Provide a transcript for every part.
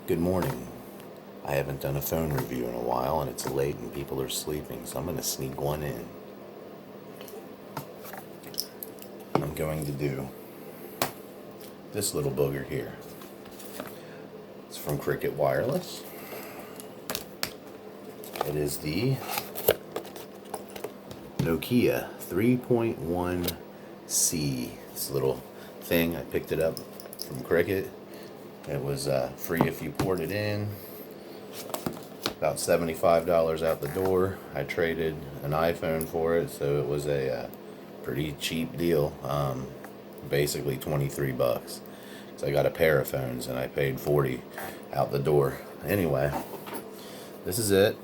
Good morning. I haven't done a phone review in a while and it's late and people are sleeping, so I'm going to sneak one in. I'm going to do this little booger here. It's from Cricket Wireless. It is the Nokia 3.1C. This little thing, I picked it up from Cricket. It was free if you poured it in. About $75 out the door. I traded an iPhone for it, so it was a pretty cheap deal. Basically 23 bucks. So I got a pair of phones and I paid 40 out the door. Anyway, this is it.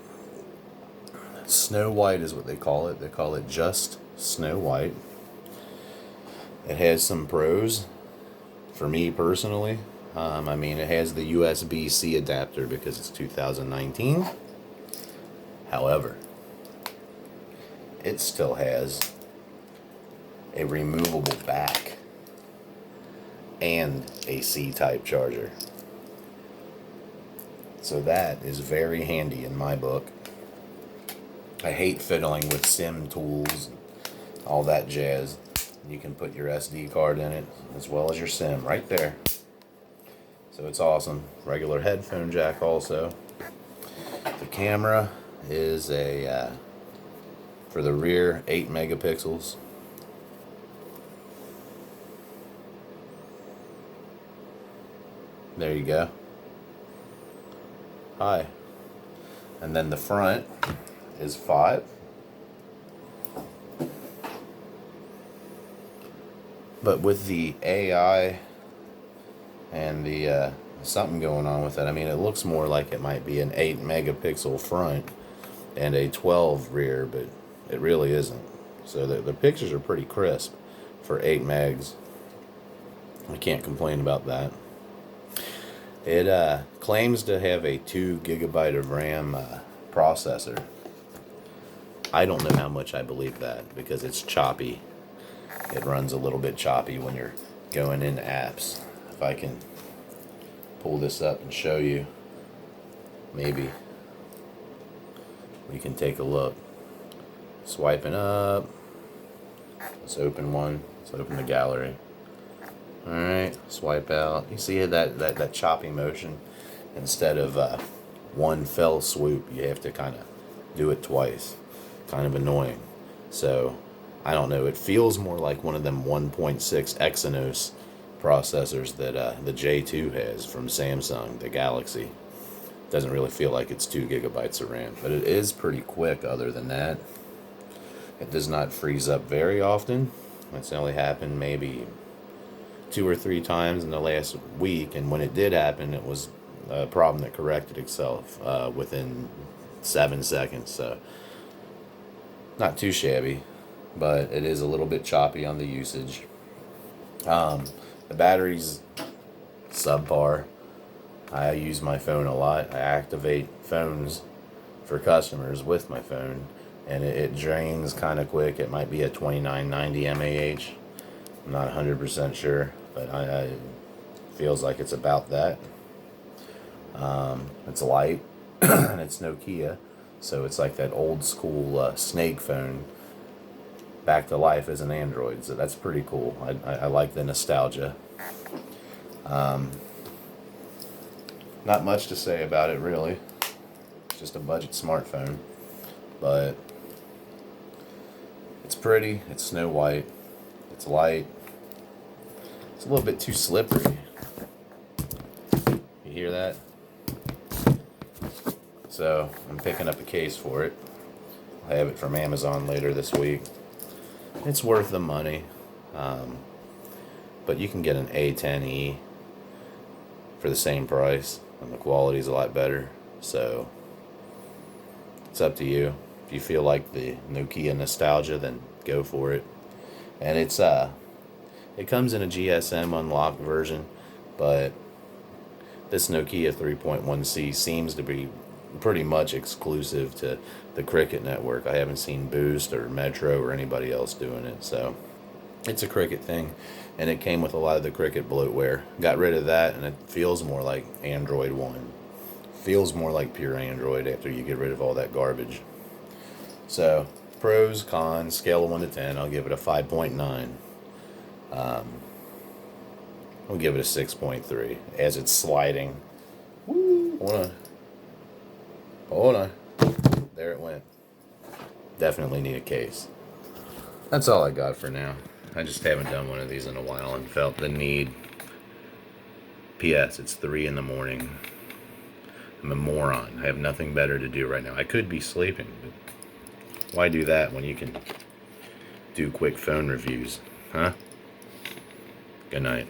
Snow White is what they call it. They call it just Snow White. It has some pros for me personally. It has the USB-C adapter because it's 2019. However, it still has a removable back and a C-type charger. So that is very handy in my book. I hate fiddling with SIM tools, all that jazz. You can put your SD card in it as well as your SIM right there. So it's awesome. Regular headphone jack also. The camera is for the rear, 8 megapixels. There you go. Hi. And then the front is 5. But with the AI and the something going on with it, it looks more like it might be an 8 megapixel front and a 12 rear, but it really isn't. So the pictures are pretty crisp for 8 megs. I can't complain about that. It claims to have a 2 gigabyte of RAM processor. I don't know how much I believe that because it's choppy. It runs a little bit choppy when you're going into apps. If I can pull this up and show you, maybe we can take a look. Swiping up. Let's open one. Let's open the gallery. Alright, swipe out. You see that choppy motion? Instead of one fell swoop, you have to kind of do it twice. Kind of annoying. So, I don't know. It feels more like one of them 1.6 Exynos processors that the J2 has from Samsung, the Galaxy. Doesn't really feel like it's 2 gigabytes of RAM, but it is pretty quick other than that. It does not freeze up very often. It's only happened maybe 2 or 3 times in the last week, and when it did happen, it was a problem that corrected itself within 7 seconds, so not too shabby, but it is a little bit choppy on the usage. The battery's subpar. I use my phone a lot. I activate phones for customers with my phone, and it drains kind of quick. It might be a 2990 mAh. I'm not 100% sure, but I feels like it's about that. It's light, and it's Nokia, so it's like that old school snake phone back to life as an Android, so that's pretty cool. I like the nostalgia. Not much to say about it really. It's just a budget smartphone, but it's pretty. It's Snow White. It's light. It's a little bit too slippery. You hear that? So I'm picking up a case for it. I'll have it from Amazon later this week. It's worth the money, but you can get an A10e for the same price, and the quality's a lot better. So it's up to you. If you feel like the Nokia nostalgia, then go for it. And it comes in a GSM unlocked version, but this Nokia 3.1C seems to be pretty much exclusive to the Cricket network. I haven't seen Boost or Metro or anybody else doing it, so It's a Cricket thing, and it came with a lot of the Cricket bloatware. Got rid of that, and it feels more like Android One. Feels more like pure Android after you get rid of all that garbage. So, pros, cons, scale of 1 to 10, I'll give it a 5.9. I'll give it a 6.3 as it's sliding. Woo! Hold on. There it went. Definitely need a case. That's all I got for now. I just haven't done one of these in a while and felt the need. P.S. It's 3 in the morning. I'm a moron. I have nothing better to do right now. I could be sleeping, but why do that when you can do quick phone reviews? Huh? Good night.